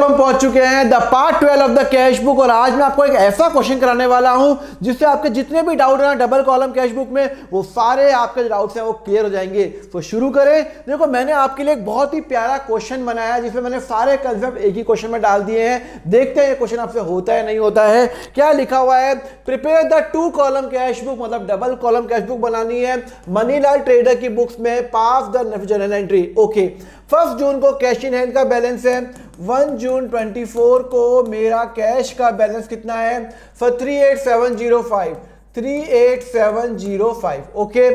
अब हम पहुंच चुके हैं the part 12 of the cash book और आज मैं आपको एक ऐसा क्वेश्चन कराने वाला हूं जिससे आपके जितने भी डाउट हैं डबल कॉलम कैश बुक में वो सारे आपके जो डाउट्स हैं वो क्लियर हो जाएंगे। तो शुरू करें। देखो मैंने आपके लिए एक बहुत ही प्यारा क्वेश्चन बनाया जिसमें मैंने सारे कंसेप्ट एक ही क्वेश्चन में डाल दिए हैं। देखते हैं ये क्वेश्चन आपसे होता है नहीं होता है। क्या लिखा हुआ है, prepare the 2 column cash book, मतलब डबल कॉलम कैश बुक बनानी है मनीलाल ट्रेडर की बुक्स में, पास द जर्नल एंट्री। ओके, 1 जून को कैश इन हैंड का बैलेंस है, 1 जून 24 को मेरा कैश का बैलेंस कितना है, 38705 38705। Okay,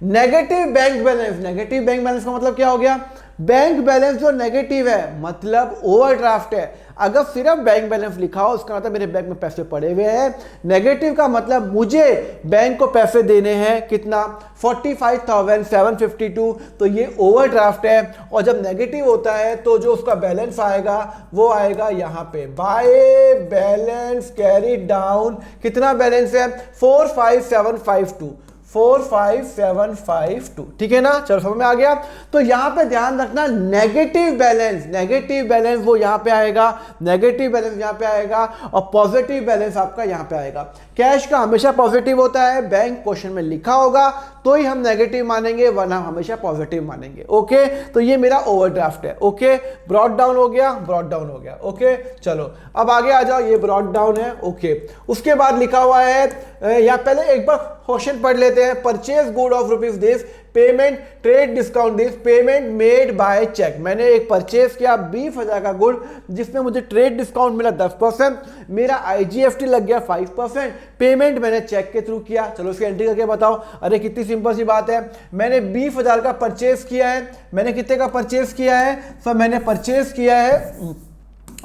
negative bank balance, negative bank balance का मतलब क्या हो गया, बैंक बैलेंस जो नेगेटिव है मतलब ओवरड्राफ्ट है। अगर सिर्फ बैंक बैलेंस लिखा हो उसका मतलब मेरे बैंक में पैसे पड़े हुए हैं। नेगेटिव का मतलब मुझे बैंक को पैसे देने हैं, कितना, 45,752, तो ये ओवरड्राफ्ट है। और जब नेगेटिव होता है तो जो उसका बैलेंस आएगा वो आएगा यहाँ पे, बाय बैलेंस कैरी डाउन, कितना बैलेंस है, 45752 45752। ठीक है ना, चलो समझ में आ गया। तो यहां पे ध्यान रखना, नेगेटिव बैलेंस, नेगेटिव बैलेंस वो यहां पे आएगा, नेगेटिव बैलेंस यहां पे आएगा और पॉजिटिव बैलेंस आपका यहां पे आएगा। कैश का हमेशा पॉजिटिव होता है, बैंक क्वेश्चन में लिखा होगा तो ही हम नेगेटिव मानेंगे वरना हमेशा पॉजिटिव मानेंगे। ओके, तो ये मेरा ओवरड्राफ्ट है। ओके, ब्रॉट डाउन हो गया, ब्रॉट डाउन हो गया। ओके, चलो अब आगे आ जाओ, ये ब्रॉट डाउन है। ओके, उसके बाद लिखा हुआ है, या पहले एक बार क्वेश्चन पढ़ लेते हैं, purchase good of rupees this, payment trade discount this, payment made by cheque. मैंने एक परचेज किया 20,000 का गुड जिसमें मुझे ट्रेड डिस्काउंट मिला 10%, मेरा IGST लग गया 5%, पेमेंट मैंने चेक के थ्रू किया। चलो उसकी एंट्री करके बताओ। अरे कितनी सिंपल सी बात है, मैंने 20,000 का परचेज किया है, मैंने कितने का परचेज किया है, सर मैंने परचेज किया है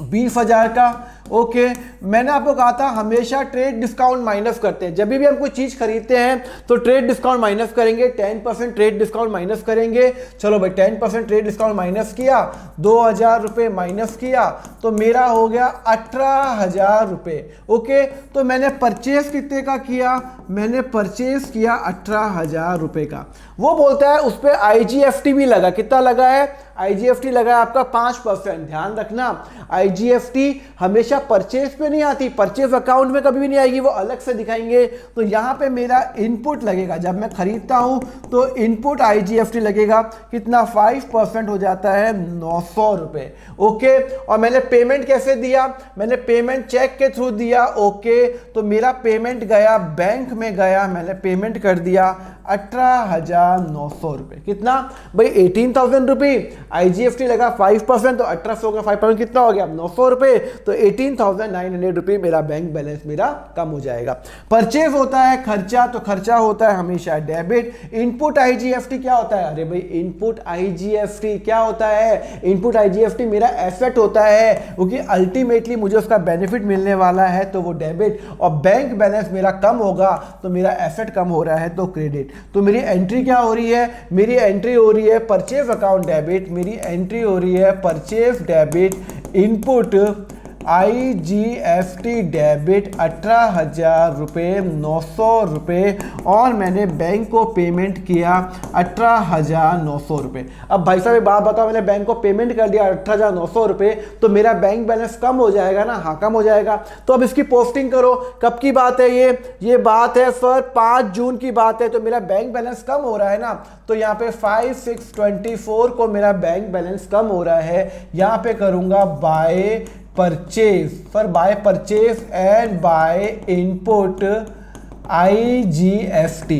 20,000 का। ओके, मैंने आपको कहा था हमेशा ट्रेड डिस्काउंट माइनस करते हैं, जब भी हम कोई चीज खरीदते हैं तो ट्रेड डिस्काउंट माइनस करेंगे, 10% ट्रेड डिस्काउंट माइनस करेंगे। चलो भाई 10% ट्रेड डिस्काउंट माइनस किया, 2,000 रुपये माइनस किया तो मेरा हो गया 18,000 रुपये। ओके, तो मैंने परचेज कितने का किया, मैंने परचेज किया 18,000 रुपये का। वो बोलता है उस पर IGST भी लगा, कितना लगा है, IGST लगा है आपका 5%। ध्यान रखना IGST हमेशा परचेज पे नहीं आती, परचेज अकाउंट में कभी भी नहीं आएगी, वो अलग से दिखाएंगे। तो यहां पे मेरा इनपुट लगेगा, जब मैं खरीदता हूं तो इनपुट IGST लगेगा, कितना, 5% हो जाता है 900 रुपए। ओके, और मैंने पेमेंट कैसे दिया, मैंने पेमेंट चेक के थ्रू दिया। ओके, तो मेरा पेमेंट गया बैंक में गया, मैंने पेमेंट कर दिया 18,900 रुपए। कितना भाई, 18,000 रुपये, IGST लगा 5%, तो 1800 का 5% कितना हो गया, 900 रुपये। तो 18,900 रुपये मेरा बैंक बैलेंस मेरा कम हो जाएगा। परचेज होता है खर्चा, तो खर्चा होता है हमेशा डेबिट। इनपुट IGST क्या होता है, अरे भाई इनपुट IGST क्या होता है, इनपुट IGST मेरा एसेट होता है क्योंकि अल्टीमेटली मुझे उसका बेनिफिट मिलने वाला है तो वो डेबिट, और बैंक बैलेंस मेरा कम होगा तो मेरा एसेट कम हो रहा है तो क्रेडिट। तो मेरी एंट्री क्या हो रही है, मेरी एंट्री हो रही है परचेज अकाउंट डेबिट, मेरी एंट्री हो रही है purchase debit, input IGST debit 18,000 रुपये, 900 रुपये, और मैंने बैंक को पेमेंट किया 18,900 रुपये। अब भाई साहब एक बात बताओ, मैंने बैंक को पेमेंट कर दिया 18,900 रुपये, तो मेरा बैंक बैलेंस कम हो जाएगा ना, हाँ कम हो जाएगा। तो अब इसकी पोस्टिंग करो, कब की बात है ये बात है सर 5 जून की बात है, तो मेरा बैंक बैलेंस कम हो रहा है ना, तो यहाँ पे 5/6/24 को मेरा बैंक बैलेंस कम हो रहा है। यहाँ पे करूँगा by purchase, for by purchase and by input IGST।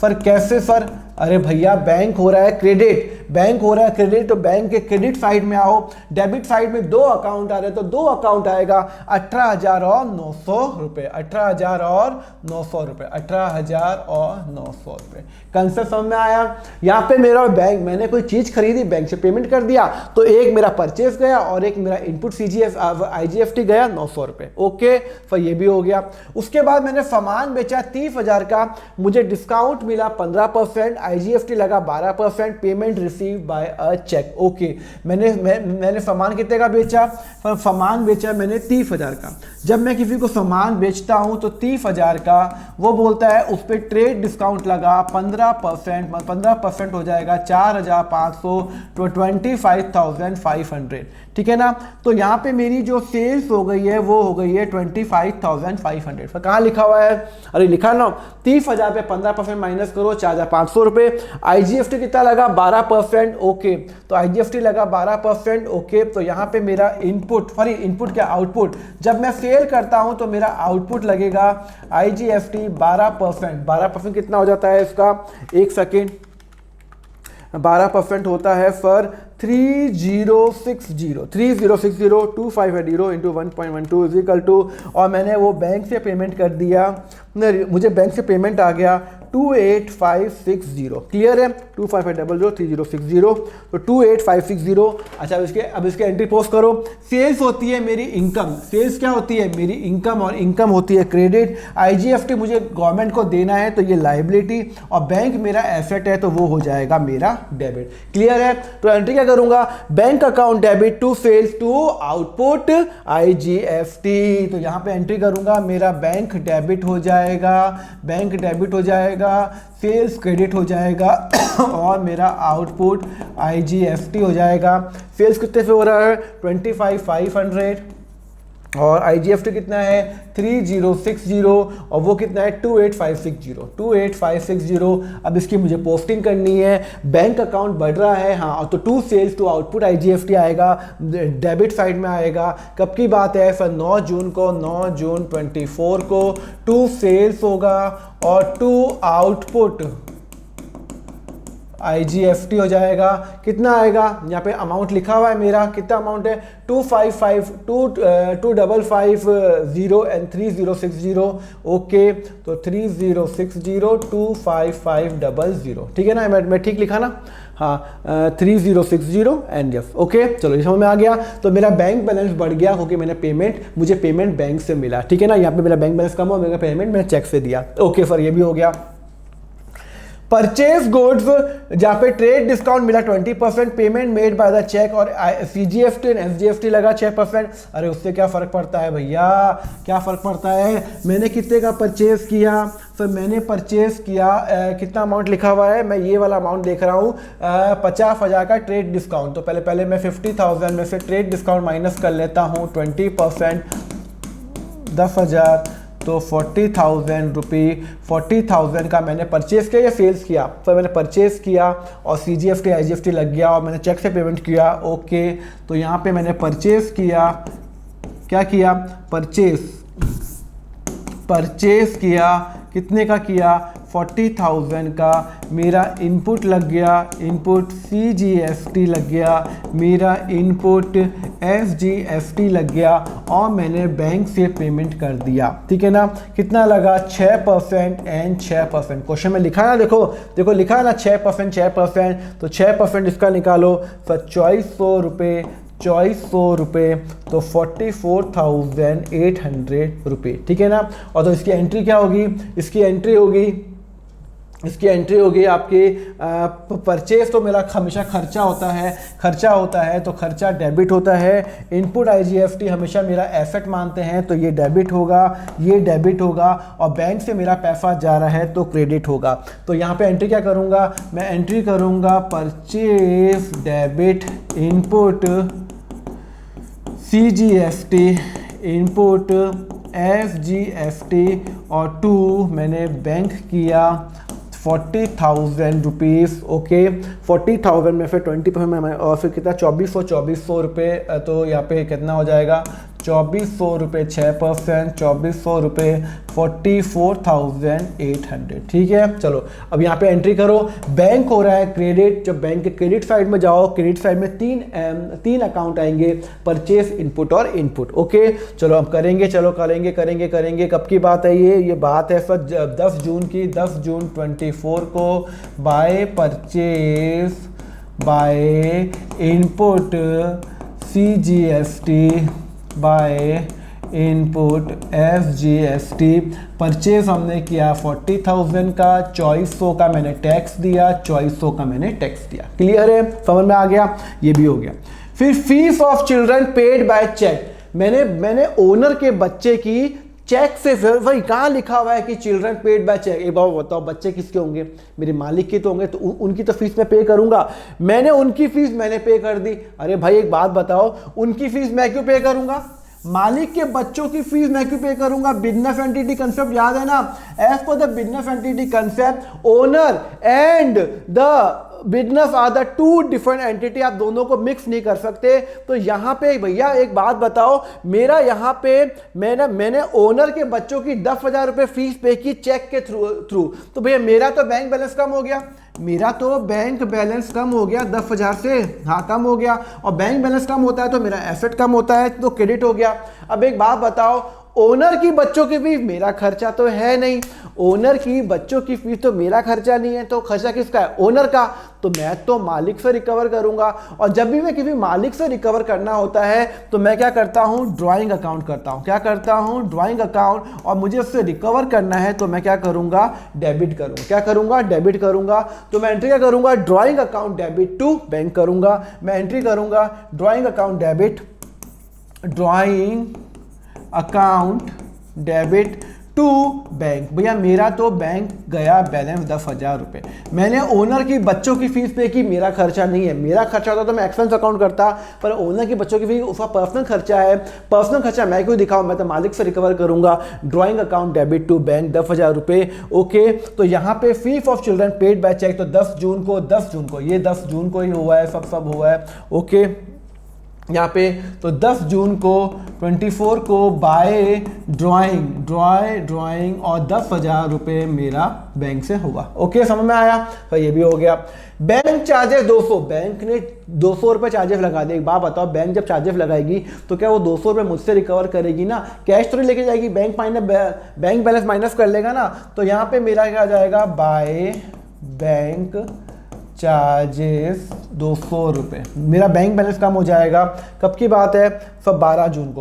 For कैसे सर, अरे भैया बैंक हो रहा है क्रेडिट, बैंक हो रहा है क्रेडिट, तो बैंक के क्रेडिट साइड में आओ, डेबिट साइड में 2 अकाउंट आ रहे हैं तो 2 अकाउंट आएगा 18,000 और 900 रुपये, 18,000 और 900 रुपये, 18,000 और 900 रुपये। कंसेप्ट समझ में आया। यहाँ पे मेरा बैंक, मैंने कोई चीज खरीदी बैंक से पेमेंट कर दिया, तो एक मेरा परचेज गया और एक मेरा इनपुट IGST गया 900 रुपये। ओके, तो ये भी हो गया। उसके बाद मैंने सामान बेचा 30,000 का, मुझे डिस्काउंट मिला 15%, IGST लगा 12%, payment receive by a cheque. Okay, मैंने सामान कितने का बेचा, पर सामान बेचा मैंने 30,000 का। जब मैं किसी को सामान बेचता हूँ तो 30,000 का, वो बोलता है उस पर ट्रेड डिस्काउंट लगा 15% हो जाएगा 4,500 तो 25,500, ठीक है ना। तो यहाँ पे मेरी जो सेल्स हो गई है वो हो गई है 25,500। फिर कहाँ लिखा हुआ है, अरे लिखा ना 30,000 पे 15% माइनस करो 4,500 रुपये। IGST कितना लगा 12%, ओके। तो IGST लगा 12%, ओके। तो यहाँ पे मेरा इनपुट, सॉरी इनपुट क्या आउटपुट, जब मैं सेल करता हूँ तो मेरा आउटपुट लगेगा IGST 12%। 12% कितना हो जाता है इसका, एक सेकेंड, 12% होता है for 3060 250 into 1.12 is equal to, और मैंने वो बैंक से पेमेंट कर दिया, मुझे बैंक से पेमेंट आ गया 28560। क्लियर है, 25500 3060 तो 28560। अच्छा अब इसके एंट्री पोस्ट करो। सेल्स होती है मेरी इनकम, सेल्स क्या होती है मेरी इनकम, और इनकम होती है क्रेडिट। IGST मुझे गवर्नमेंट को देना है तो ये लाइबिलिटी, और बैंक मेरा एसेट है तो वो हो जाएगा मेरा डेबिट। क्लियर है, तो एंट्री क्या करूंगा, bank account debit to sales to output IGST। तो यहां पे एंट्री करूंगा, मेरा बैंक डेबिट हो जाएगा, बैंक डेबिट हो जाएगा, सेल्स क्रेडिट हो जाएगा और मेरा आउटपुट IGST हो जाएगा। सेल्स कितने से हो रहा है 25,500 और IGST कितना है 3060 और वो कितना है 28560। अब इसकी मुझे पोस्टिंग करनी है, बैंक अकाउंट बढ़ रहा है, हाँ, तो to sales to output IGST आएगा, डेबिट साइड में आएगा। कब की बात है सर, 9 जून को, 9 जून 24 को टू सेल्स होगा और टू आउटपुट IGST हो जाएगा। कितना आएगा, यहाँ पे अमाउंट लिखा हुआ है मेरा, कितना अमाउंट है 2550 एंड 3060, ओके। तो 3060 25500, ठीक है ना, मैं ठीक लिखा ना, हाँ 3060 एंड यस, ओके। चलो ये समझ में आ गया। तो मेरा बैंक बैलेंस बढ़ गया क्योंकि मुझे पेमेंट बैंक से मिला, ठीक है ना। यहाँ पे मेरा बैंक बैलेंस कम हुआ, मेरा पेमेंट मैंने चेक से दिया, ओके सर, ये भी हो गया। परचेज गुड्स जहाँ पे ट्रेड डिस्काउंट मिला 20%, payment made by the cheque, और CGST एंड SGST लगा 6%। अरे उससे क्या फ़र्क पड़ता है भैया, क्या फ़र्क पड़ता है, मैंने कितने का परचेज किया, तो मैंने परचेज किया कितना अमाउंट लिखा हुआ है, मैं ये वाला अमाउंट देख रहा हूँ 50,000 का ट्रेड डिस्काउंट। तो पहले मैं 50,000 में से ट्रेड डिस्काउंट माइनस कर लेता हूँ 20%, 10,000 तो 40,000 रुपये, 40,000 का मैंने परचेज़ किया या सेल्स किया, तो मैंने परचेज़ किया और CGST IGST लग गया और मैंने चेक से पेमेंट किया, ओके। तो यहाँ पे मैंने परचेज़ किया, क्या किया, परचेज़ किया, कितने का किया 40,000 का, मेरा इनपुट लग गया, इनपुट CGST लग गया, मेरा इनपुट SGST लग गया और मैंने बैंक से पेमेंट कर दिया, ठीक है ना। कितना लगा 6% एंड 6%, क्वेश्चन में लिखा है ना, देखो लिखा है ना 6%, तो 6% इसका निकालो, तो 2400 रुपये, तो 44,800 रुपये, ठीक है ना। और तो इसकी एंट्री क्या होगी, इसकी एंट्री होगी आपकी परचेज, तो मेरा हमेशा खर्चा होता है, तो खर्चा डेबिट होता है। इनपुट IGST हमेशा मेरा एसेट मानते हैं, तो ये डेबिट होगा, और बैंक से मेरा पैसा जा रहा है तो क्रेडिट होगा। तो यहाँ पे एंट्री क्या करूँगा, मैं एंट्री करूँगा purchase debit input CGST input SGST और टू मैंने बैंक किया 40,000 रुपीज़, ओके। 40,000 में फिर 20% और फिर कितना 2400 रुपये, तो यहाँ पे कितना हो जाएगा 2400 रुपये, 6%, 2400 रुपये 44,800, ठीक है। चलो अब यहाँ पे एंट्री करो, बैंक हो रहा है क्रेडिट। जब बैंक के क्रेडिट साइड में जाओ, क्रेडिट साइड में तीन अकाउंट आएंगे, परचेस, इनपुट और इनपुट, ओके। चलो अब करेंगे, कब की बात है ये बात है सर 10 जून की, 10 जून 24 को, by purchase, by input CGST, by input SGST। Purchase हमने किया 40,000 का, 2400 का मैंने टैक्स दिया, 2400 का मैंने टैक्स दिया। क्लियर है, समझ में आ गया, ये भी हो गया। फिर fees of children paid by cheque, मैंने ओनर के बच्चे की चेक से, वही कहाँ लिखा हुआ है कि चिल्ड्रन पेड बाय चेक। एक बार बताओ बच्चे किसके होंगे, मेरे मालिक के तो होंगे, तो उनकी तो फीस मैं पे करूंगा। मैंने उनकी फीस मैंने पे कर दी। अरे भाई एक बात बताओ, उनकी फीस मैं क्यों पे करूंगा, मालिक के बच्चों की फीस मैं क्यों पे करूंगा। बिजनेस एंटिटी कंसेप्ट याद है ना, as per the business entity concept owner and the business are the two different entity, आप दोनों को मिक्स नहीं कर सकते। तो यहां पे भैया एक बात बताओ, मेरा यहां पे मैंने ओनर के बच्चों की 10,000 रुपए फीस पे की चेक के थ्रू, तो भैया मेरा तो बैंक बैलेंस कम हो गया, मेरा तो बैंक बैलेंस कम हो गया 10,000 से, हाँ कम हो गया। और बैंक बैलेंस कम होता है तो मेरा एसेट कम होता है, तो क्रेडिट हो गया। अब एक बात बताओ, ओनर की बच्चों की फीस मेरा खर्चा तो है नहीं, ओनर की बच्चों की फीस तो मेरा खर्चा नहीं है, तो खर्चा किसका है, ओनर का। तो मैं तो मालिक से रिकवर करूंगा। और जब भी मैं किसी मालिक से रिकवर करना होता है तो मैं क्या करता हूं, ड्राइंग अकाउंट करता हूं। क्या करता हूं, ड्राइंग अकाउंट। और मुझे उससे रिकवर करना है तो मैं क्या करूंगा, डेबिट करूंगा। क्या करूंगा, डेबिट करूंगा। तो मैं एंट्री क्या करूंगा, drawing account debit to bank करूंगा। मैं एंट्री करूंगा drawing account debit, drawing account debit to bank. भैया मेरा तो बैंक गया बैलेंस 10,000 रुपये। मैंने ओनर की बच्चों की फीस पे की, मेरा खर्चा नहीं है। मेरा खर्चा होता तो मैं एक्सपेंस अकाउंट करता, पर ओनर की बच्चों की फीस उसका पर्सनल खर्चा है। पर्सनल खर्चा मैं क्यों दिखाऊं, मैं तो मालिक से रिकवर करूंगा। Drawing account debit to bank 10,000 रुपये। ओके, तो यहाँ पे fees of children paid by cheque, तो 10 जून को ये 10 जून को ही हुआ है, सब हुआ है। ओके, यहाँ पे तो 10 जून को 24 को बाय ड्राइंग और 10,000 रुपये मेरा बैंक से होगा। ओके, समझ में आया, तो ये भी हो गया। बैंक चार्जेस 200, बैंक ने 200 रुपये चार्जेस लगा दिए। एक बात बताओ, बैंक जब चार्जेस लगाएगी तो क्या वो 200 रुपये मुझसे रिकवर करेगी ना, कैश थोड़ी लेके जाएगी, बैंक बैलेंस माइनस कर लेगा ना। तो यहाँ पे मेरा क्या आ जाएगा, बाय बैंक चार्जेस 200 रुपये, मेरा बैंक बैलेंस कम हो जाएगा। कब की बात है सर, 12 जून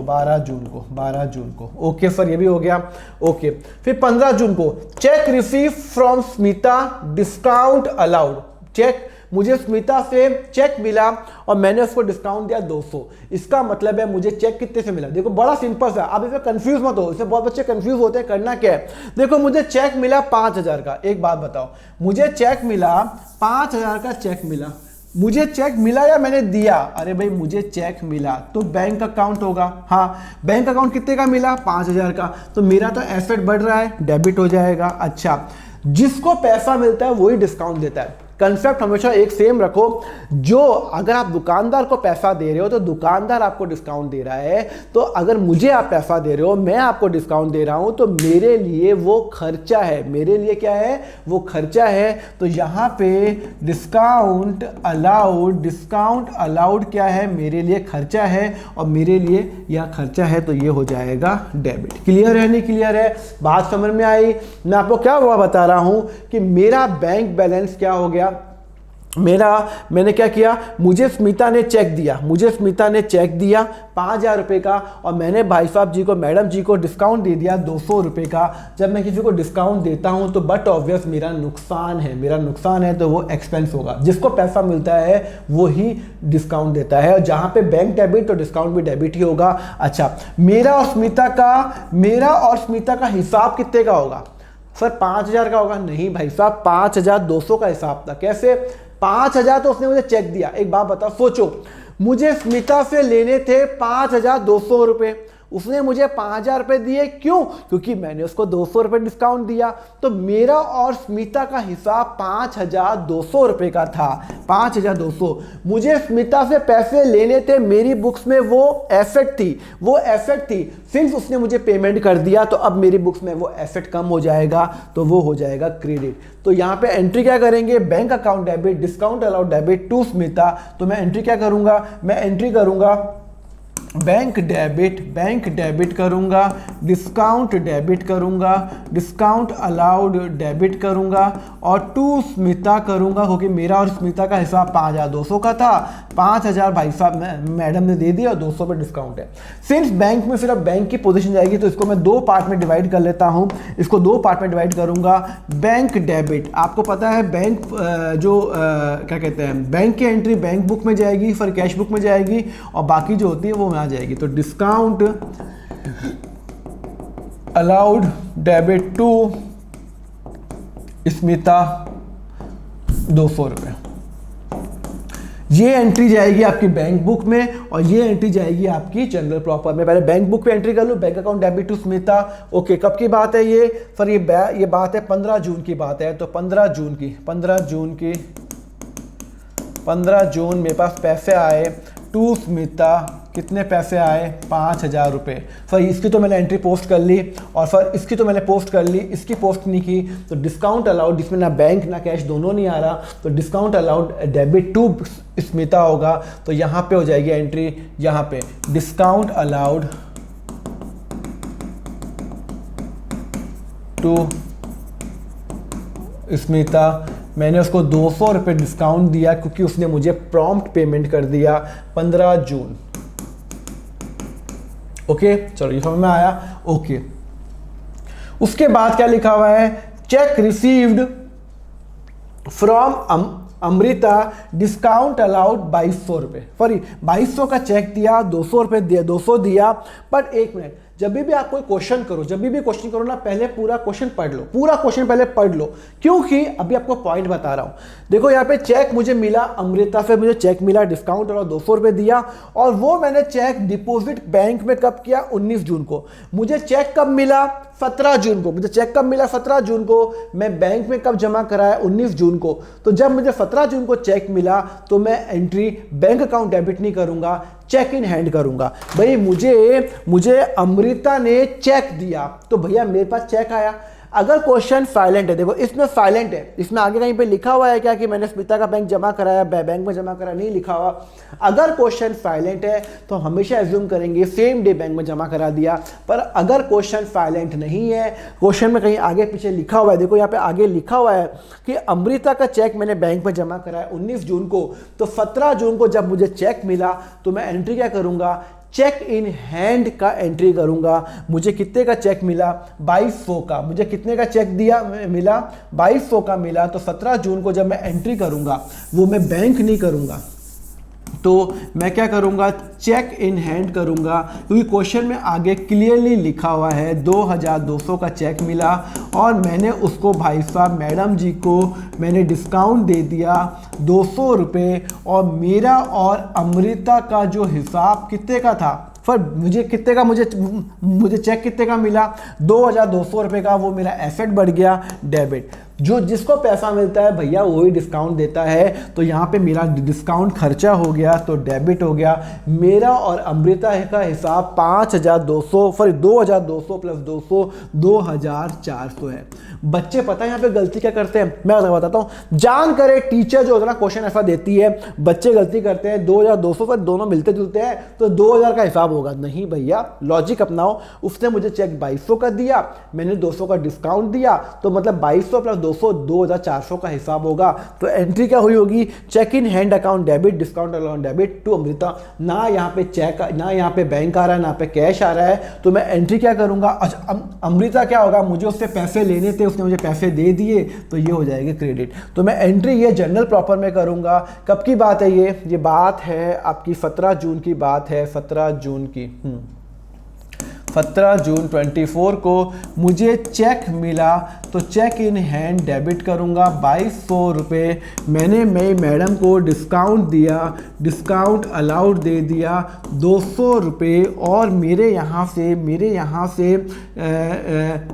को। ओके सर, ये भी हो गया। ओके, फिर 15 जून को cheque receive from Smita discount allowed. Cheque, मुझे स्मिता से चेक मिला और मैंने उसको डिस्काउंट दिया 200। इसका मतलब है मुझे चेक कितने से मिला, देखो बड़ा सिंपल सा, आप इसमें कंफ्यूज मत हो, इसमें बहुत बच्चे कंफ्यूज होते हैं। करना क्या है, देखो मुझे चेक मिला 5,000 का। एक बात बताओ, मुझे चेक मिला 5,000 का, चेक मिला, मुझे चेक मिला या मैंने दिया, अरे भाई मुझे चेक मिला तो बैंक अकाउंट होगा। हाँ, बैंक अकाउंट कितने का मिला, 5,000 का, तो मेरा तो एसेट बढ़ रहा है, डेबिट हो जाएगा। अच्छा, जिसको पैसा मिलता है वही डिस्काउंट देता है। कंसेप्ट हमेशा एक सेम रखो, जो अगर आप दुकानदार को पैसा दे रहे हो तो दुकानदार आपको डिस्काउंट दे रहा है, तो अगर मुझे आप पैसा दे रहे हो, मैं आपको डिस्काउंट दे रहा हूं, तो मेरे लिए वो खर्चा है। मेरे लिए क्या है, वो खर्चा है। तो यहां पे डिस्काउंट अलाउड क्या है, मेरे लिए खर्चा है, और मेरे लिए यह खर्चा है, तो ये हो जाएगा डेबिट। क्लियर है, नहीं क्लियर है, बात समझ में आई। मैं आपको क्या हुआ बता रहा हूं कि मेरा बैंक बैलेंस क्या हो गया, मैंने क्या किया, मुझे स्मिता ने चेक दिया 5,000 रुपये का, और मैंने भाई साहब जी को, मैडम जी को डिस्काउंट दे दिया 200 रुपये का। जब मैं किसी को डिस्काउंट देता हूं तो बट ऑब्वियस मेरा नुकसान है, तो वो एक्सपेंस होगा। जिसको पैसा मिलता है वो ही डिस्काउंट देता है, और जहां पे बैंक डेबिट तो डिस्काउंट भी डेबिट ही होगा। अच्छा, मेरा और स्मिता का हिसाब कितने का होगा, सर 5,000 का होगा। नहीं भाई साहब, 5,200 का हिसाब था। कैसे, 5,000 तो उसने मुझे चेक दिया। एक बात बताओ, सोचो, मुझे स्मिता से लेने थे 5,200 रुपये, उसने मुझे 5,000 रुपये दिए, क्यों, क्योंकि मैंने उसको 200 रुपये डिस्काउंट दिया। तो मेरा और स्मिता का हिसाब 5,200 रुपये का था, 5,200। मुझे स्मिता से पैसे लेने थे, मेरी बुक्स में वो एसेट थी, सिंस उसने मुझे पेमेंट कर दिया, तो अब मेरी बुक्स में वो एसेट कम हो जाएगा, तो वो हो जाएगा क्रेडिट। तो यहाँ पे एंट्री क्या करेंगे, bank account debit, discount allowed debit to Smita. तो मैं एंट्री क्या करूंगा, मैं एंट्री करूंगा बैंक डेबिट करूंगा, डिस्काउंट डेबिट करूंगा, डिस्काउंट अलाउड डेबिट करूंगा और टू स्मिता करूंगा, क्योंकि मेरा और स्मिता का हिसाब 5200 का था, 5000 भाई साहब मैडम ने दे दिया और 200 पे डिस्काउंट है। सिंस बैंक में फिर अब बैंक की पोजीशन जाएगी तो इसको मैं 2 पार्ट में डिवाइड कर लेता हूं, इसको 2 पार्ट में डिवाइड करूंगा। बैंक डेबिट, आपको पता है बैंक क्या कहते हैं, बैंक की एंट्री बैंक बुक में जाएगी, फिर कैश बुक में जाएगी और बाकी जो होती है वो आ जाएगी। तो discount allowed debit to Smita 200 रुपये, ये एंट्री जाएगी आपकी बैंक बुक में और ये एंट्री जाएगी आपकी जनरल प्रॉपर में। पहले बैंक बुक पे एंट्री कर लो, bank account debit to Smita. Okay, कब की बात है ये? फिर ये बात है 15 जून की बात है। तो 15 जून मेरे पास पैसे आए टू स्मिता, कितने पैसे आए? 5000 रुपये। फिर इसकी तो मैंने एंट्री पोस्ट कर ली और फिर इसकी तो मैंने पोस्ट कर ली, इसकी पोस्ट नहीं की। तो डिस्काउंट अलाउड, जिसमें ना बैंक ना कैश दोनों नहीं आ रहा, तो discount allowed debit to Smita होगा। तो यहाँ पे हो जाएगी एंट्री, यहाँ पे डिस्काउंट अलाउड टू स्मिता। मैंने उसको 200 रुपये डिस्काउंट दिया क्योंकि उसने मुझे प्रॉम्प्ट पेमेंट कर दिया 15 जून। ओके, चलो ये समझ में आया। ओके, उसके बाद क्या लिखा हुआ है? Check received from Amrita, discount allowed 2200 रुपये। सॉरी, 2200 का चेक दिया, 200 रुपये दिया, 200 दिया। बट एक मिनट, जब भी आप कोई क्वेश्चन करो, क्वेश्चन करो ना, पहले पूरा क्वेश्चन पढ़ लो, पूरा क्वेश्चन पहले पढ़ लो, क्योंकि अभी आपको पॉइंट बता रहा हूं। देखो यहाँ पे चेक मुझे मिला अमृता से, मुझे चेक मिला, डिस्काउंट और 200 रुपये दिया और वो मैंने चेक डिपॉजिट बैंक में कब किया? 19 जून को। मुझे चेक कब मिला? 17 जून को। मुझे चेक कब मिला? 17 जून को। मैं बैंक में कब जमा कराया? 19 जून को। तो जब मुझे 17 जून को चेक मिला तो मैं एंट्री बैंक अकाउंट डेबिट नहीं करूंगा, चेक इन हैंड करूंगा। भाई मुझे अमृता ने चेक दिया तो भैया मेरे पास चेक आया। अगर क्वेश्चन साइलेंट है, देखो इसमें साइलेंट है, इसमें आगे कहीं पे लिखा हुआ है क्या कि मैंने स्मिता का बैंक जमा कराया, बैंक में जमा करा? नहीं लिखा हुआ। अगर क्वेश्चन साइलेंट है तो हमेशा एज्यूम करेंगे सेम डे बैंक में जमा करा दिया। पर अगर क्वेश्चन साइलेंट नहीं है, क्वेश्चन में कहीं आगे पीछे लिखा हुआ है, देखो यहाँ पे आगे लिखा हुआ है कि अमृता का चेक मैंने बैंक में जमा कराया 19 जून को, तो 17 जून को जब मुझे चेक मिला तो मैं एंट्री क्या करूंगा? चेक इन हैंड का एंट्री करूंगा। मुझे कितने का चेक मिला? 2200 का। मुझे कितने का चेक दिया मिला? 2200 का मिला। तो 17 जून को जब मैं एंट्री करूंगा, वो मैं बैंक नहीं करूंगा, तो मैं क्या करूंगा? चेक इन हैंड करूंगा, क्योंकि क्वेश्चन में आगे क्लियरली लिखा हुआ है 2200 का चेक मिला और मैंने उसको भाई साहब मैडम जी को मैंने डिस्काउंट दे दिया 200 रुपये और मेरा और अमृता का जो हिसाब कितने का था? पर मुझे कितने का मुझे चेक कितने का मिला? 2200 रुपये का। वो मेरा एसेट बढ़ गया डेबिट। जो जिसको पैसा मिलता है भैया वही डिस्काउंट देता है, तो यहाँ पे मेरा डिस्काउंट खर्चा हो गया तो डेबिट हो गया। मेरा और अमृता का हिसाब 5200 सॉरी 2200 प्लस 200 2400 है। बच्चे पता है यहाँ पे गलती क्या करते हैं? मैं बताता हूँ। जान करे टीचर जो होता है ना क्वेश्चन ऐसा देती है, बच्चे गलती करते हैं 2200 पर दोनों मिलते जुलते हैं तो 2000 का हिसाब होगा। नहीं भैया, लॉजिक अपनाओ। उसने मुझे चेक 2200 का दिया, मैंने 200 का डिस्काउंट दिया, तो मतलब 2200 प्लस 200 2400 का हिसाब होगा। तो एंट्री क्या हुई होगी? Cheque in hand account debit, discount allowed debit to Amrita. ना यहाँ पे चेक, ना यहाँ पे बैंक आ रहा है, ना पे कैश आ रहा है, तो मैं एंट्री क्या करूंगा? अमृता क्या होगा? मुझे उससे पैसे लेने थे, उसने मुझे पैसे दे दिए, तो ये हो जाएगी क्रेडिट। तो मैं एंट्री ये जनरल प्रॉपर में करूंगा। कब की बात है ये बात है आपकी 17 जून की बात है, 17 जून की 17 जून 24 को मुझे चेक मिला, तो चेक इन हैंड डेबिट करूंगा 2200 रुपये। मैंने मैडम को डिस्काउंट दिया, डिस्काउंट अलाउड दे दिया 200 रुपये और मेरे यहाँ से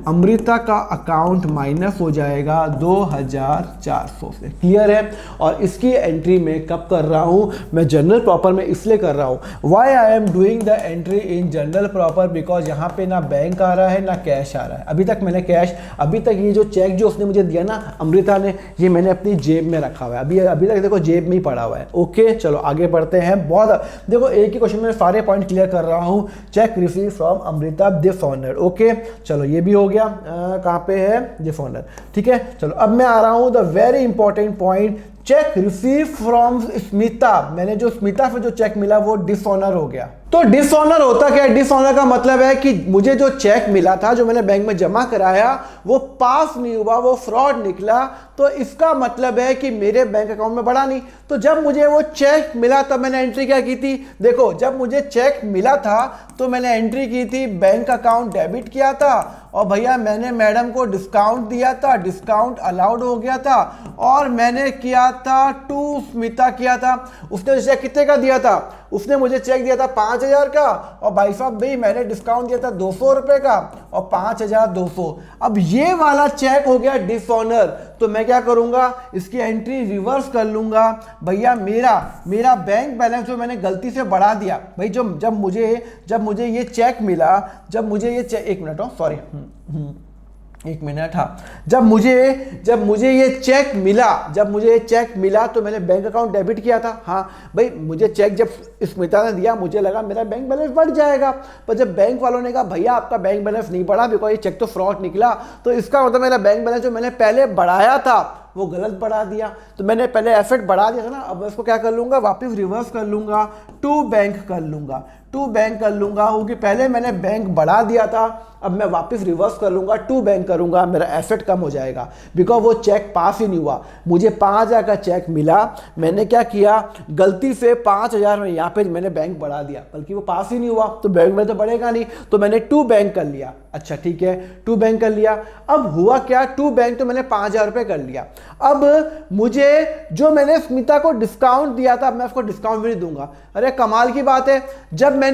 अमृता का अकाउंट माइनस हो जाएगा 2400 से। क्लियर है? और इसकी एंट्री मैं कब कर रहा हूँ? मैं जनरल प्रॉपर में इसलिए कर रहा हूँ। Why I am doing the entry in journal proper? Because यहाँ पे ना बैंक आ रहा है ना कैश आ रहा है। अभी तक मैंने कैश, अभी तक ये जो चेक जो उसने मुझे दिया ना अमृता ने, ये मैंने अपनी जेब में रखा हुआ है, अभी तक देखो जेब में ही पड़ा हुआ है। ओके चलो आगे बढ़ते हैं। बहुत देखो एक ही क्वेश्चन में सारे पॉइंट क्लियर कर रहा हूँ। Check receive from Amrita dishonour. Okay चलो ये भी हो गया। कहाँ पे है डिसऑनर, ठीक है। चलो अब मैं आ रहा हूँ the very important point, check receive from Smita. मैंने जो स्मिता से जो चेक मिला वो डिसऑनर हो गया। तो डिसऑनर होता क्या है? डिसऑनर का मतलब है कि मुझे जो चेक मिला था, जो मैंने बैंक में जमा कराया, वो पास नहीं हुआ, वो फ्रॉड निकला। तो इसका मतलब है कि मेरे बैंक अकाउंट में बढ़ा नहीं। तो जब मुझे वो चेक मिला तब मैंने एंट्री क्या की थी? देखो जब मुझे चेक मिला था तो मैंने एंट्री की थी, बैंक अकाउंट डेबिट किया था, और भैया मैंने मैडम को डिस्काउंट दिया था, डिस्काउंट अलाउड हो गया था, और मैंने किया था टू स्मिता किया था। उसने चेक कितने का दिया था? उसने मुझे चेक दिया था 5,000 का, और भाई साहब भाई मैंने डिस्काउंट दिया था 200 रुपए का, और 5,200। अब ये वाला चेक हो गया डिसऑनर। तो मैं क्या करूंगा? इसकी एंट्री रिवर्स कर लूंगा। भैया मेरा बैंक बैलेंस जो मैंने गलती से बढ़ा दिया, भाई जब मुझे ये चेक मिला, जब मुझे ये चेक, एक मिनट सॉरी, एक मिनट, हाँ, जब मुझे ये चेक मिला तो मैंने बैंक अकाउंट डेबिट किया था। हाँ भाई मुझे चेक जब स्मिता ने दिया, मुझे लगा मेरा बैंक बैलेंस बढ़ जाएगा, पर जब बैंक वालों ने कहा भैया आपका बैंक बैलेंस नहीं बढ़ा बिकॉज ये चेक तो फ्रॉड निकला, तो इसका मतलब मेरा बैंक बैलेंस जो मैंने पहले बढ़ाया था वो गलत बढ़ा दिया। तो मैंने पहले एसेट बढ़ा दिया था ना, अब मैं इसको क्या कर लूंगा? वापस रिवर्स कर लूंगा, टू बैंक कर लूंगा क्योंकि पहले मैंने बैंक बढ़ा दिया था, अब मैं वापस रिवर्स कर लूंगा, टू बैंक करूंगा, मेरा एसेट कम हो जाएगा बिकॉज वो चेक पास ही नहीं हुआ। मुझे 5,000 का चेक मिला, मैंने क्या किया? गलती से 5,000 में यहाँ पे मैंने बैंक बढ़ा दिया, बल्कि वो पास ही नहीं हुआ, तो बैंक में तो बढ़ेगा नहीं, तो मैंने टू बैंक कर लिया। अच्छा ठीक है, टू बैंक कर लिया। अब हुआ क्या? टू बैंक तो मैंने 5,000 रुपये कर लिया। अब मुझे जो मैंने स्मिता को डिस्काउंट दिया था, मैं उसको डिस्काउंट भी नहीं दूंगा। अरे कमाल की बात है, जब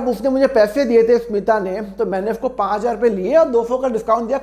उसने मुझे पैसे दिए थे स्मिता ने, तो मैंने उसको 5,000 रुपये लिए और 200 का डिस्काउंट दिया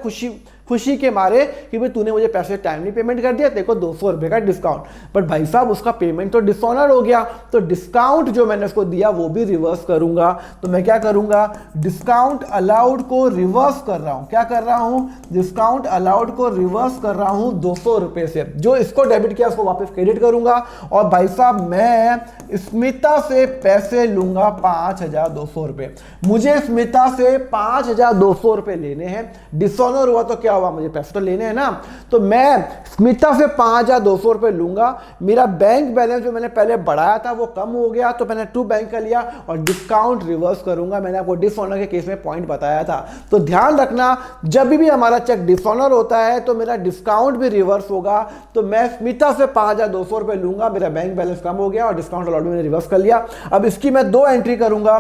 खुशी के मारे कि भाई तूने मुझे पैसे टाइमली पेमेंट कर दिया, देखो 200 रुपये का डिस्काउंट। बट भाई साहब उसका पेमेंट तो डिसऑनर हो गया, तो डिस्काउंट जो मैंने उसको दिया वो भी रिवर्स करूंगा। तो मैं क्या करूंगा? डिस्काउंट अलाउड को रिवर्स कर रहा हूं। क्या कर रहा हूं? डिस्काउंट अलाउड को रिवर्स कर रहा हूं 200 रुपये से। जो इसको डेबिट किया उसको वापस क्रेडिट करूंगा, और भाई साहब मैं स्मिता से पैसे लूंगा 5,200 रुपये। मुझे स्मिता से 5,200 रुपये लेने हैं। डिसऑनर हुआ तो क्या हुआ? मुझे पैसे तो लेने हैं ना, तो मैं स्मिता से 5,200 रुपये लूंगा। मेरा बैंक बैलेंस जो मैंने पहले बढ़ाया था वो कम हो गया, तो मैंने टू बैंक कर लिया और डिस्काउंट रिवर्स करूंगा। मैंने आपको डिसऑनर के केस में पॉइंट बताया था। तो ध्यान रखना, जब भी हमारा चेक डिसऑनर होता है तो मेरा डिस्काउंट भी रिवर्स होगा। तो मैं स्मिता से 5,200 रुपये लूंगा, मेरा बैंक बैलेंस कम हो गया और डिस्काउंट अलाउड मैंने रिवर्स कर लिया। अब इसकी मैं दो एंट्री करूंगा,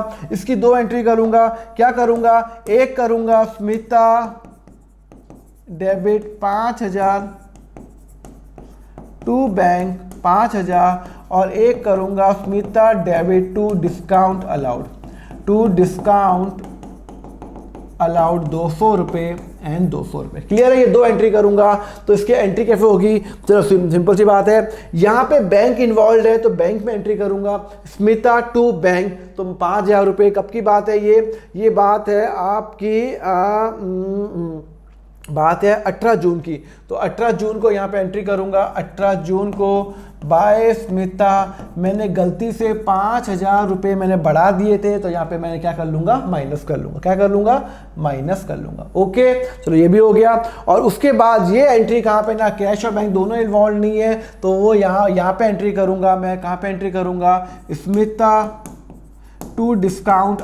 क्या करूंगा? एक करूंगा स्मिता डेबिट 5,000, टू बैंक 5,000, और एक करूंगा Smita debit to discount allowed 200 रुपये एंड 200 रुपये। क्लियर है? ये दो एंट्री करूंगा। तो इसकी एंट्री कैसे होगी? चलो सिंपल सी बात है, यहाँ पे बैंक इन्वॉल्व है तो बैंक में एंट्री करूंगा, स्मिता टू बैंक। तो 5,000 रुपये कब की बात है? ये बात है आपकी बात है 18 जून की। तो 18 जून को यहाँ पे एंट्री करूंगा। 18 जून को बाय स्मिता, मैंने गलती से 5,000 रुपये मैंने बढ़ा दिए थे, तो यहाँ पे मैंने क्या कर लूंगा? माइनस कर लूंगा। क्या कर लूंगा? माइनस कर लूंगा। ओके चलो ये भी हो गया। और उसके बाद ये एंट्री कहाँ पे? ना कैश और बैंक दोनों इन्वॉल्व नहीं है, तो वो यहाँ पे एंट्री करूंगा। मैं कहाँ पे एंट्री करूंगा? स्मिता टू डिस्काउंट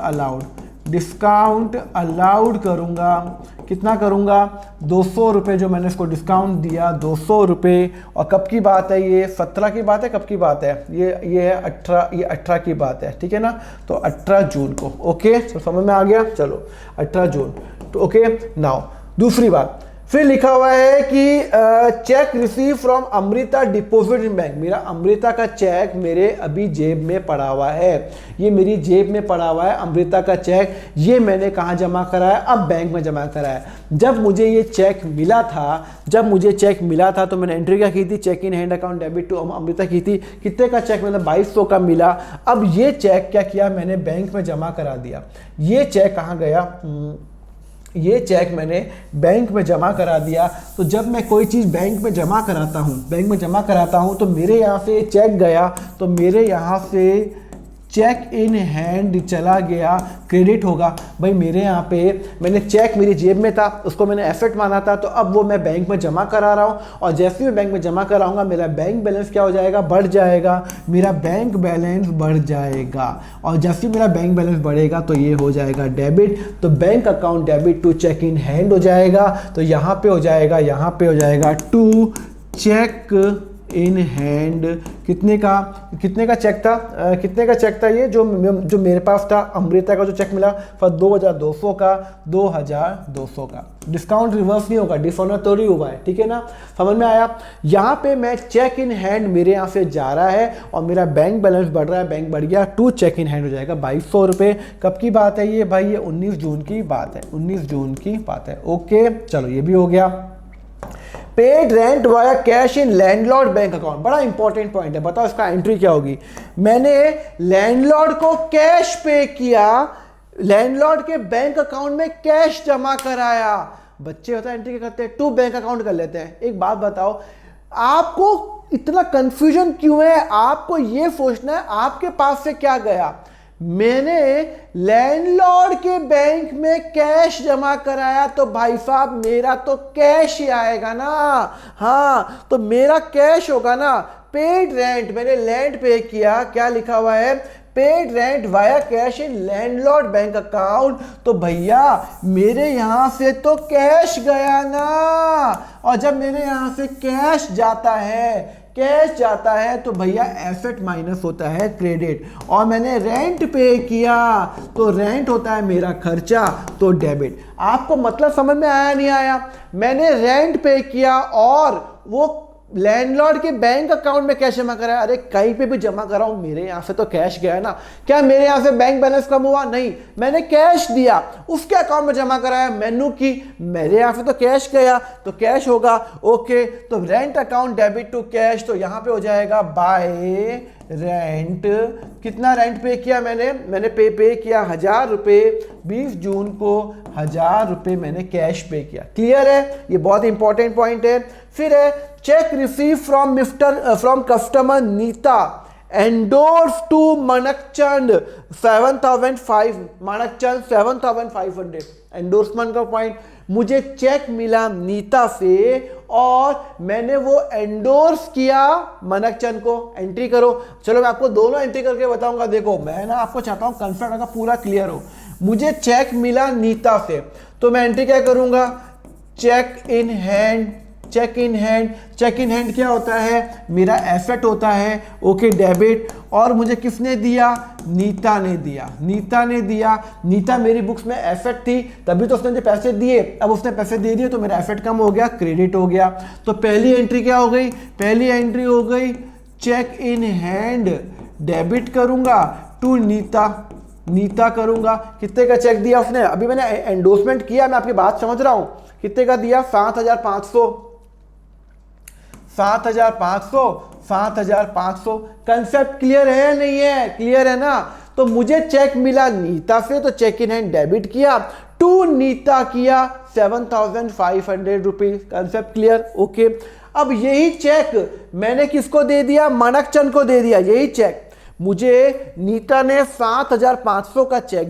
अलाउड करूंगा। कितना करूंगा? 200 रुपये जो मैंने इसको डिस्काउंट दिया, 200 रुपये। और कब की बात है? ये 17 की बात है। कब की बात है? ये है 18 की बात है, ठीक है ना। तो 18 जून को। ओके समझ में आ गया? चलो 18 जून तो ओके। नाउ दूसरी बात, फिर लिखा हुआ है कि check receive from Amrita deposit in bank. मेरा अमृता का चेक मेरे अभी जेब में पड़ा हुआ है, ये मेरी जेब में पड़ा हुआ है अमृता का चेक। ये मैंने कहाँ जमा कराया? अब बैंक में जमा कराया। जब मुझे ये चेक मिला था, तो मैंने एंट्री क्या की थी? Check in hand account debit to Amrita की थी। कितने का चेक? मतलब 2200 का मिला। अब ये चेक क्या किया मैंने? बैंक में जमा करा दिया। ये चेक कहाँ गया? ये चेक मैंने बैंक में जमा करा दिया। तो जब मैं कोई चीज़ बैंक में जमा कराता हूँ तो मेरे यहाँ से चेक गया, तो मेरे यहाँ से चेक इन हैंड चला गया, क्रेडिट होगा। भाई मेरे यहाँ पे मैंने चेक मेरी जेब में था, उसको मैंने एसेट माना था, तो अब वो मैं बैंक में जमा करा रहा हूँ, और जैसे ही मैं बैंक में जमा कराऊंगा मेरा बैंक बैलेंस क्या हो जाएगा? बढ़ जाएगा। मेरा बैंक बैलेंस बढ़ जाएगा, और जैसे ही मेरा बैंक बैलेंस बढ़ेगा तो ये हो जाएगा डेबिट। तो bank account debit to check in hand हो जाएगा। तो यहाँ पे हो जाएगा टू चेक इन हैंड। कितने का चेक था? ये जो मेरे पास था अमृता का जो चेक मिला फॉर 2200 का। डिस्काउंट रिवर्स नहीं होगा, डिसऑनर हुआ है, ठीक है ना? समझ में आया? यहाँ पे मैं चेक इन हैंड मेरे यहाँ से जा रहा है और मेरा बैंक बैलेंस बढ़ रहा है, बैंक बढ़ गया, टू चेक इन हैंड हो जाएगा 2200 रुपये। कब की बात है ये भाई? ये 19 जून की बात है। ओके चलो ये भी हो गया। Paid rent via cash in landlord bank account, बड़ा इंपॉर्टेंट पॉइंट है। बताओ इसका एंट्री क्या होगी? मैंने लैंडलॉर्ड को कैश पे किया, लैंडलॉर्ड के बैंक अकाउंट में कैश जमा कराया। बच्चे होता है एंट्री क्या करते हैं? टू बैंक अकाउंट कर लेते हैं। एक बात बताओ, आपको इतना कंफ्यूजन क्यों है? आपको ये सोचना है आपके पास से क्या गया। मैंने लैंडलॉर्ड के बैंक में कैश जमा कराया, तो भाई साहब मेरा तो कैश ही आएगा ना। हाँ, तो मेरा कैश होगा ना। पेड रेंट, मैंने लैंड पे किया, क्या लिखा हुआ है? Paid rent via cash in landlord bank account. तो भैया मेरे यहां से तो कैश गया ना, और जब मेरे यहां से कैश जाता है तो भैया एसेट माइनस होता है क्रेडिट। और मैंने रेंट पे किया तो रेंट होता है मेरा खर्चा, तो डेबिट। आपको मतलब समझ में आया नहीं आया? मैंने रेंट पे किया और वो लैंडलॉर्ड के बैंक अकाउंट में कैश जमा कराया। अरे कहीं पे भी जमा कराऊं मेरे यहां से तो कैश गया ना। क्या मेरे यहां से बैंक बैलेंस कम हुआ? नहीं, मैंने कैश दिया, उसके अकाउंट में जमा कराया मेनू की, मेरे यहां से तो कैश गया, तो कैश होगा। ओके, तो rent account debit to cash, तो यहां पे हो जाएगा बाय रेंट। कितना रेंट पे किया मैंने पे किया 1000 रुपये। 20 जून को 1000 रुपये मैंने कैश पे किया। क्लियर है? ये बहुत इंपॉर्टेंट पॉइंट है। फिर है cheque receive from customer Nita endorse to Manakchand 7500 endorsement का पॉइंट। मुझे चेक मिला नीता से और मैंने वो एंडोर्स किया मनकचंद को। एंट्री करो। चलो मैं आपको दोनों एंट्री करके बताऊंगा। देखो मैं ना आपको चाहता हूं कंसेप्ट अगर पूरा क्लियर हो। मुझे चेक मिला नीता से, तो मैं एंट्री क्या करूंगा? चेक इन हैंड क्या होता है? मेरा एसेट होता है। Okay, debit. और मुझे किसने दिया? नीता ने दिया। नीता मेरी बुक्स में एसेट थी, तभी तो उसने मुझे पैसे दिए। अब उसने पैसे दे दिए तो मेरा एसेट कम हो गया, क्रेडिट हो गया। तो पहली एंट्री क्या हो गई? पहली एंट्री हो गई चेक इन हैंड डेबिट करूंगा टू नीता करूंगा। कितने का चेक दिया उसने? अभी मैंने एंडोर्समेंट किया, मैं आपकी बात समझ रहा हूं। कितने का दिया? 7500। कंसेप्ट क्लियर है या नहीं है? क्लियर है ना? तो मुझे चेक मिला नीता से, तो चेक इन हैंड डेबिट किया, टू नीता किया 7500 रुपीज। Concept clear? ओके। अब यही चेक मैंने किसको दे दिया? मनकचंद को दे दिया। यही चेक मुझे नीता ने 7500 का चेक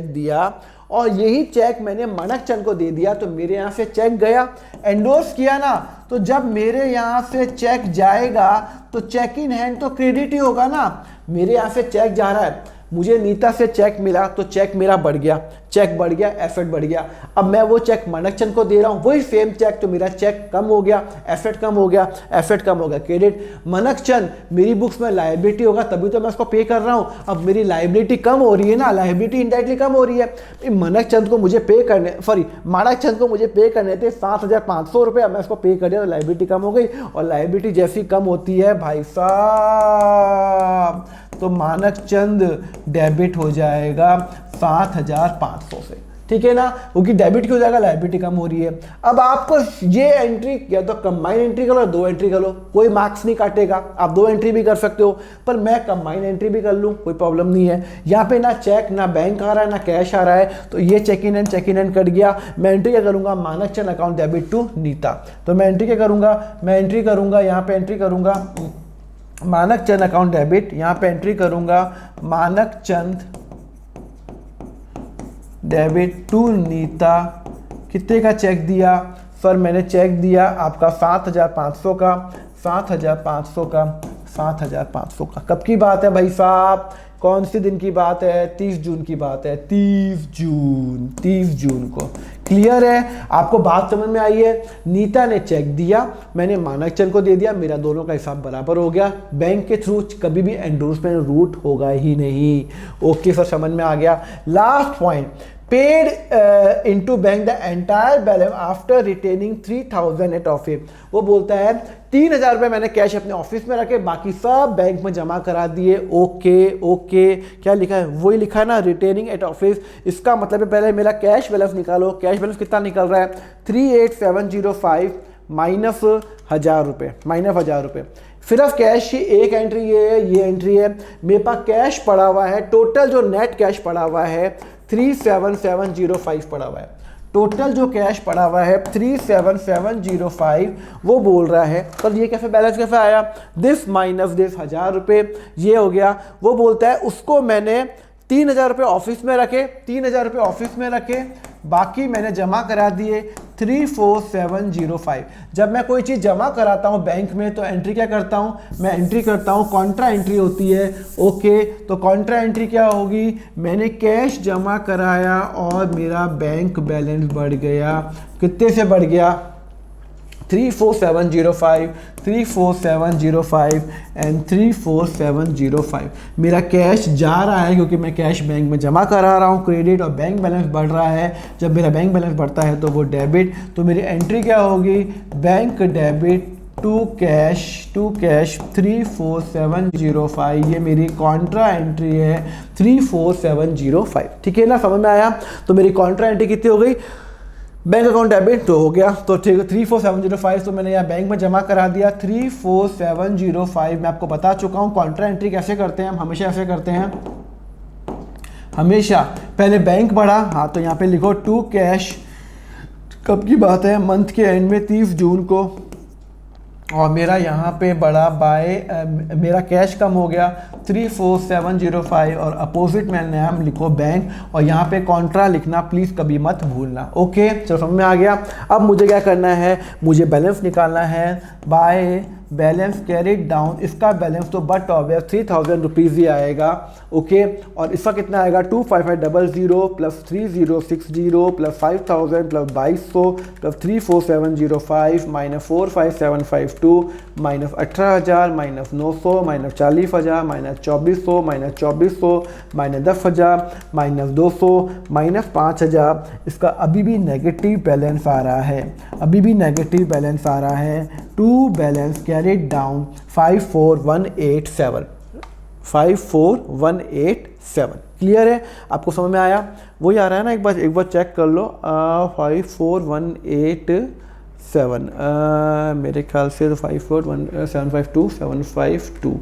दिया, और यही चेक मैंने मनकचंद को दे दिया। तो मेरे यहां से चेक गया, एंडोर्स किया ना। तो जब मेरे यहां से चेक जाएगा तो चेक इन हैंड तो क्रेडिट ही होगा ना। मेरे यहां से चेक जा रहा है, मुझे नीता से चेक मिला तो चेक मेरा बढ़ गया, चेक बढ़ गया, एसेट बढ़ गया। अब मैं वो चेक मनकचंद को दे रहा हूँ, वही सेम चेक, तो मेरा चेक कम हो गया, एसेट कम हो गया, एसेट कम हो गया, क्रेडिट। मनकचंद मेरी बुक्स में लायबिलिटी होगा तभी तो मैं उसको पे कर रहा हूँ। अब मेरी लायबिलिटी कम हो रही है ना, लायबिलिटी इनडायरेक्टली कम हो रही है। मनकचंद को मुझे पे करने, सॉरी माणकचंद को मुझे पे करने थे 7,500 रुपये, मैं उसको पे कर दिया तो लायबिलिटी कम हो गई। और लायबिलिटी जैसी कम होती है भाई साहब तो माणकचंद डेबिट हो जाएगा 7,500 से, ठीक है ना, क्योंकि डेबिट क्यों हो जाएगा, लायबिलिटी कम हो रही है। अब आपको ये एंट्री या तो कंबाइन एंट्री करो, 2 एंट्री करो, कोई मार्क्स नहीं काटेगा, आप 2 एंट्री भी कर सकते हो, पर मैं कंबाइन एंट्री भी कर लूँ, कोई प्रॉब्लम नहीं है। यहाँ पे ना चेक, ना बैंक आ रहा है, ना कैश आ रहा है, तो ये चेक इन एंड कट गया। मैं एंट्री क्या करूँगा, Manakchand account debit to Neeta, तो मैं एंट्री क्या करूँगा, मैं एंट्री करूँगा, यहाँ पे एंट्री करूँगा माणकचंद अकाउंट डेबिट, यहाँ पे एंट्री करूँगा माणकचंद डेबिट टू नीता। कितने का चेक दिया सर, मैंने चेक दिया आपका 7,500 का, 7,500 का, 7,500 का। कब की बात है भाई साहब, कौन से दिन की बात है, 30 जून की बात है, 30 जून को। क्लियर है, आपको बात समझ में आई है। नीता ने चेक दिया, मैंने माणकचंद को दे दिया, मेरा दोनों का हिसाब बराबर हो गया। बैंक के थ्रू कभी भी एंडोर्समेंट रूट होगा ही नहीं। ओके सर, समझ में आ गया। Last point, paid into bank the entire balance after retaining 3,000 at office. वो बोलता है 3,000 रुपये मैंने कैश अपने ऑफिस में रखे, बाकी सब बैंक में जमा करा दिए। ओके, क्या लिखा है, वही लिखा है ना, रिटेनिंग एट ऑफिस। इसका मतलब है पहले मेरा कैश बैलेंस निकालो। कैश बैलेंस कितना निकल रहा है, 38,705 माइनस 1,000 रुपये, माइनस 1,000 रुपये। सिर्फ कैश की एक एंट्री ये एंट्री है। मेरे पास कैश पड़ा हुआ है, टोटल जो नेट कैश पड़ा हुआ है 37705 पड़ा हुआ है। टोटल जो कैश पड़ा हुआ है 37705, वो बोल रहा है पर ये कैसे बैलेंस कैसे आया, दिस माइनस दिस 1,000 रुपये, ये हो गया। वो बोलता है उसको मैंने 3,000 रुपये ऑफिस में रखे, 3,000 रुपये ऑफिस में रखे, बाकी मैंने जमा करा दिए 34705। जब मैं कोई चीज़ जमा कराता हूँ बैंक में तो एंट्री क्या करता हूँ, मैं एंट्री करता हूँ, कॉन्ट्रा एंट्री होती है। ओके, तो कॉन्ट्रा एंट्री क्या होगी, मैंने कैश जमा कराया और मेरा बैंक बैलेंस बढ़ गया। कितने से बढ़ गया, 34705, 34705 एंड 34705। मेरा कैश जा रहा है क्योंकि मैं कैश बैंक में जमा करा रहा हूँ, क्रेडिट, और बैंक बैलेंस बढ़ रहा है। जब मेरा बैंक बैलेंस बढ़ता है तो वो डेबिट। तो मेरी एंट्री क्या होगी, बैंक डेबिट टू कैश 34705। ये मेरी कॉन्ट्रा एंट्री है 34705, ठीक है ना, समझ में आया। तो मेरी कॉन्ट्रा एंट्री कितनी हो गई, बैंक अकाउंट डेबिट तो हो गया, तो ठीक है 34705, तो मैंने यहाँ बैंक में जमा करा दिया 34705। मैं आपको बता चुका हूँ कॉन्ट्रा एंट्री कैसे करते हैं, हम हमेशा ऐसे करते हैं, हमेशा पहले बैंक बढ़ा, हाँ तो यहाँ पे लिखो टू कैश, कब की बात है, मंथ के एंड में 30 जून को, और मेरा यहाँ पे बड़ा बाय मेरा कैश कम हो गया 34705, और अपोजिट में नाम लिखो बैंक, और यहाँ पे कॉन्ट्रा लिखना प्लीज़ कभी मत भूलना। ओके, चलो समझ में आ गया। अब मुझे क्या करना है, मुझे बैलेंस निकालना है, बाय बैलेंस कैरिड डाउन। इसका बैलेंस तो बट ऑब्वियस 3,000 रुपीज़ ही आएगा। ओके, और इसका कितना आएगा, 25500 plus 3060 plus 5000 plus 2200 plus 34705 minus 45752 minus 18,000 minus 900 minus 40,000 minus 2400 minus 2400 minus 10,000 minus 200 minus 5,000। इसका अभी भी नेगेटिव बैलेंस आ रहा है, अभी भी नेगेटिव बैलेंस आ रहा है। To balance carried down 54187, 54187। Clear है, आपको समझ में आया, वही आ रहा है ना, एक बार चेक कर लो। 54187 मेरे ख्याल से तो 541752752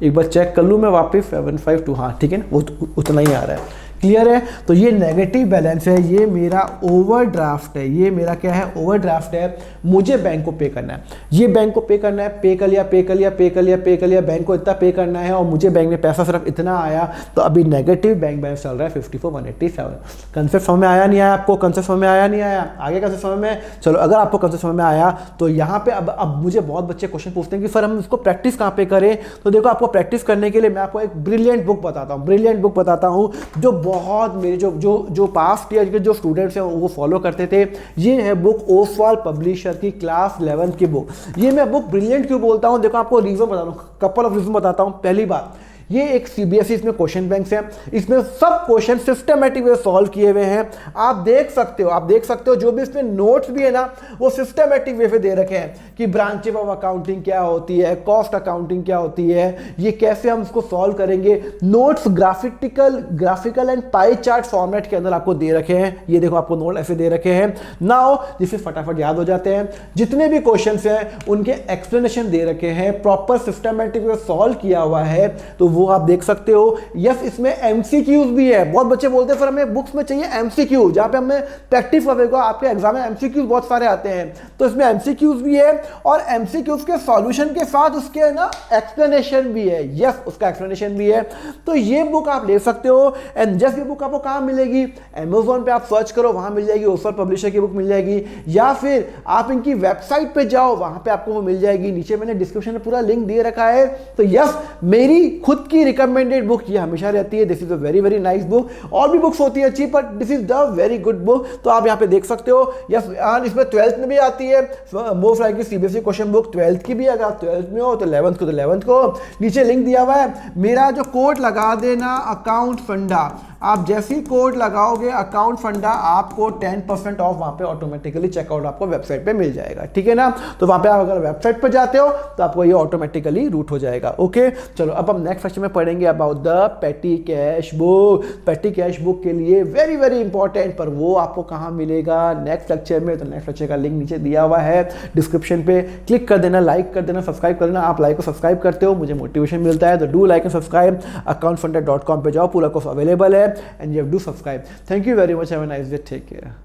एक बार चेक कर लूँ मैं वापस, 752, हाँ ठीक है ना, वो उतना ही आ रहा है। क्लियर है? तो ये नेगेटिव बैलेंस है, ये मेरा ओवरड्राफ्ट है, ये मेरा क्या है, ओवरड्राफ्ट है, मुझे बैंक को पे करना है, ये बैंक को पे करना है, पे कर लिया, पे कर लिया, पे कर लिया, पे कर लिया, बैंक को इतना पे करना है और मुझे बैंक में पैसा सिर्फ इतना आया, तो अभी नेगेटिव बैंक बैलेंस चल रहा है 54,187। कंसेप्ट समझ में आया नहीं आया आपको? कंसेप्ट समझ में आया नहीं आया? आगे कंसेप्ट समझ में? चलो अगर आपको कंसेप्ट समझ में आया तो यहाँ पे अब मुझे बहुत बच्चे क्वेश्चन पूछते हैं कि सर हम इसको प्रैक्टिस कहाँ पे करें? तो देखो, आपको प्रैक्टिस करने के लिए मैं आपको एक ब्रिलियंट बुक बताता हूँ, ब्रिलियंट बुक बताता हूँ जो बहुत मेरे जो पास्ट ईयर के जो स्टूडेंट्स हैं वो फॉलो करते थे। ये है बुक ओसवाल पब्लिशर की क्लास 11 की बुक। ये मैं बुक ब्रिलियंट क्यों बोलता हूँ? देखो आपको रीजन बता दूँ, कपल ऑफ रीजन बताता हूँ। पहली बात, ये एक सीबीएसई इसमें क्वेश्चन बैंक्स है, इसमें सब क्वेश्चन सिस्टमैटिक वे सॉल्व किए हुए हैं। आप देख सकते हो जो भी इसमें नोट्स भी है ना, वो सिस्टमैटिक वे पे दे रखे हैं कि ब्रांचेस ऑफ अकाउंटिंग क्या होती है, कॉस्ट अकाउंटिंग क्या होती है, ये कैसे हम इसको सॉल्व करेंगे। Notes graphical and pie chart format के अंदर आपको दे रखे हैं। ये देखो, आपको नोट ऐसे दे रखे हैं नाउ, जिससे फटाफट याद हो जाते हैं। जितने भी क्वेश्चन हैं उनके एक्सप्लेनेशन दे रखे हैं, प्रॉपर सिस्टमैटिक वे सॉल्व किया हुआ है, तो वो आप देख सकते हो। यस, इसमें एमसीक्यूज भी है। बहुत बच्चे बोलते हैं सर हमें बुक्स में चाहिए एमसीक्यू, जहां पे हमें प्रैक्टिस करेगा। आपके एग्जाम में एमसीक्यूज बहुत सारे आते हैं, तो इसमें एमसीक्यूज भी है और एमसीक्यूज के सॉल्यूशन के साथ उसके ना एक्सप्लेनेशन भी है। यस, उसका एक्सप्लेनेशन भी है। तो ये बुक आप ले सकते हो। एंड जस्ट ये बुक आपको कहां मिलेगी? अमेज़न पे आप सर्च करो, वहां मिल जाएगी। ओसवाल पब्लिशर की बुक मिल जाएगी, या फिर आप इनकी वेबसाइट पे जाओ, वहां पे आपको वो मिल जाएगी। नीचे मैंने डिस्क्रिप्शन में पूरा लिंक दे रखा है। तो यस, मेरी खुद की रिकमेंडेड बुक ये हमेशा रहती है। This is a very very nice book. और भी बुक्स होती है अच्छी, but this is the very good book. तो आप यहाँ पे देख सकते हो। यस, इसमें 12th में भी आती है most likely CBSE question book 12th की भी। अगर आप 12th में हो तो 11th को नीचे लिंक दिया हुआ है। मेरा जो कोड लगा देना अकाउंट फंडा, आप जैसे ही कोड लगाओगे अकाउंट फंडा, आपको 10% ऑफ वहां पे ऑटोमेटिकली चेकआउट आपको वेबसाइट पे मिल जाएगा। ठीक है ना? तो वहां पे आप अगर वेबसाइट पे जाते हो तो आपको ये ऑटोमेटिकली रूट हो जाएगा। ओके, चलो अब हम नेक्स्ट लेक्चर में पढ़ेंगे अबाउट द पेटी कैश बुक। पेटी कैश बुक के लिए वेरी वेरी इंपॉर्टेंट, पर वो आपको कहाँ मिलेगा? नेक्स्ट लेक्चर में। तो नेक्स्ट लेक्चर का लिंक नीचे दिया हुआ है डिस्क्रिप्शन पे, क्लिक कर देना, लाइक कर देना, सब्सक्राइब कर देना। आप लाइक को सब्सक्राइब करते हो, मुझे मोटिवेशन मिलता है। तो do like and subscribe. accountfunda.com पे जाओ, पूरा कोर्स अवेलेबल है। And you have to subscribe. Thank you very much. Have a nice day. Take care.